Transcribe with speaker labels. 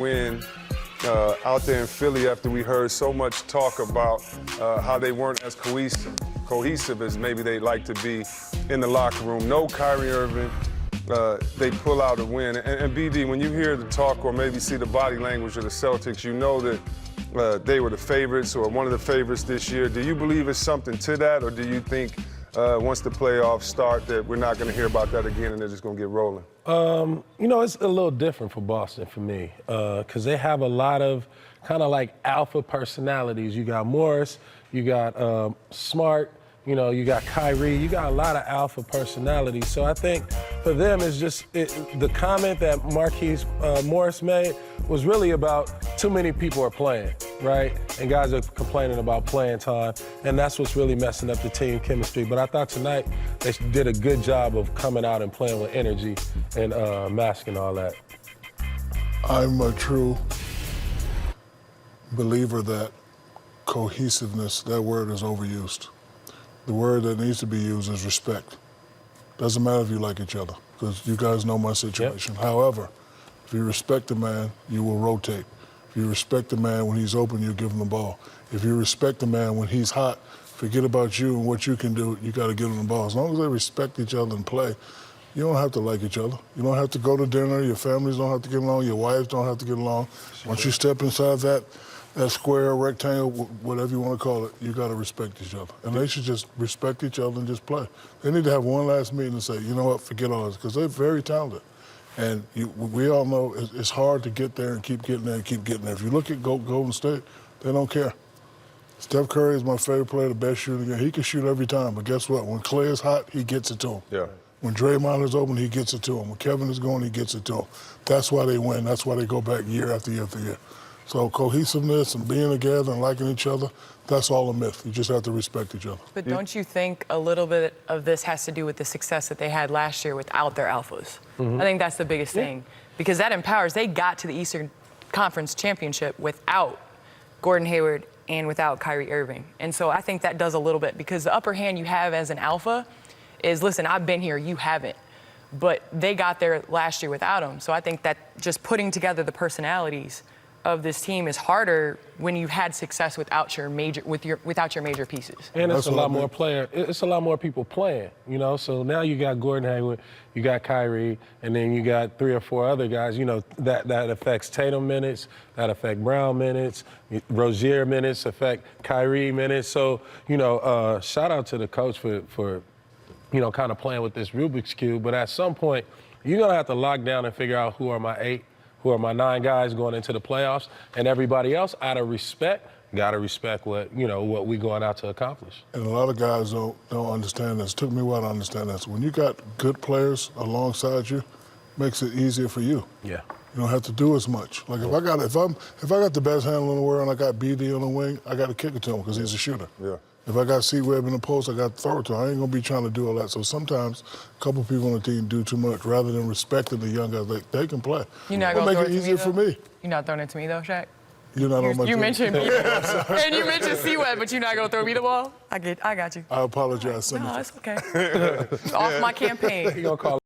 Speaker 1: win out there in Philly after we heard so much talk about how they weren't as cohesive as maybe they'd like to be in the locker room. No Kyrie Irving. They pull out a win. And BD, when you hear the talk or maybe see the body language of the Celtics, you know that they were the favorites or one of the favorites this year. Do you believe it's something to that, or do you think once the playoffs start that we're not going to hear about that again and they're just going to get rolling?
Speaker 2: You know, it's a little different for Boston for me because they have a lot of kind of like alpha personalities. You got Morris, you got Smart, you know, you got Kyrie, you got a lot of alpha personalities. So I think for them, it's just the comment that Marquise Morris made was really about too many people are playing, right? And guys are complaining about playing time, and that's what's really messing up the team chemistry. But I thought tonight they did a good job of coming out and playing with energy and masking all that.
Speaker 3: I'm a true believer that cohesiveness, that word is overused. The word that needs to be used is respect. Doesn't matter if you like each other, because you guys know my situation. Yep. However, if you respect a man, you will rotate. If you respect a man when he's open, you give him the ball. If you respect a man when he's hot, forget about you and what you can do, you got to give him the ball. As long as they respect each other and play, you don't have to like each other. You don't have to go to dinner, your families don't have to get along, your wives don't have to get along. Sure. Once you step inside that square, rectangle, whatever you want to call it, you got to respect each other. And they should just respect each other and just play. They need to have one last meeting and say, you know what, forget all this, because they're very talented. And we all know it's hard to get there and keep getting there and keep getting there. If you look at Golden State, they don't care. Steph Curry is my favorite player, the best shooter in the game. He can shoot every time, but guess what? When Clay is hot, he gets it to him.
Speaker 1: Yeah.
Speaker 3: When Draymond is open, he gets it to him. When Kevin is going, he gets it to him. That's why they win. That's why they go back year after year after year. So cohesiveness and being together and liking each other, that's all a myth. You just have to respect each other.
Speaker 4: But don't you think a little bit of this has to do with the success that they had last year without their alphas? I think that's the biggest thing, because that empowers. They got to the Eastern Conference Championship without Gordon Hayward and without Kyrie Irving. And so I think that does a little bit, because the upper hand you have as an alpha is, listen, I've been here, you haven't. But they got there last year without him. So I think that just putting together the personalities of this team is harder when you've had success without your major pieces.
Speaker 2: And it's a lot more it's a lot more people playing, you know. So now you got Gordon Hayward, you got Kyrie, and then you got 3 or 4 other guys, you know, that affects Tatum minutes, that affect Brown minutes, Rozier minutes, affect Kyrie minutes. So, you know, shout out to the coach for you know, kind of playing with this Rubik's Cube. But at some point, you're going to have to lock down and figure out who are my 8, who are my 9 guys going into the playoffs, and everybody else, out of respect, got to respect what we going out to accomplish.
Speaker 3: And a lot of guys don't understand this. It took me a while to understand this. When you got good players alongside you, makes it easier for you.
Speaker 2: Yeah.
Speaker 3: You don't have to do as much. Like if I got the best handler in the world and I got BD on the wing, I got to kick it to him because he's a shooter.
Speaker 1: Yeah.
Speaker 3: If I got C-Web in the post, I got to throw it to him. I ain't going to be trying to do all that. So sometimes a couple people on the team do too much rather than respecting the young guys. They can play.
Speaker 4: You're not going to throw it
Speaker 3: make it easier for me.
Speaker 4: You're not throwing it to me, though, Shaq?
Speaker 3: You're not on my team.
Speaker 4: You mentioned me. And you mentioned C-Web, but you're not going to throw me the ball? I got you.
Speaker 3: I apologize.
Speaker 4: No, it's okay. Off my campaign.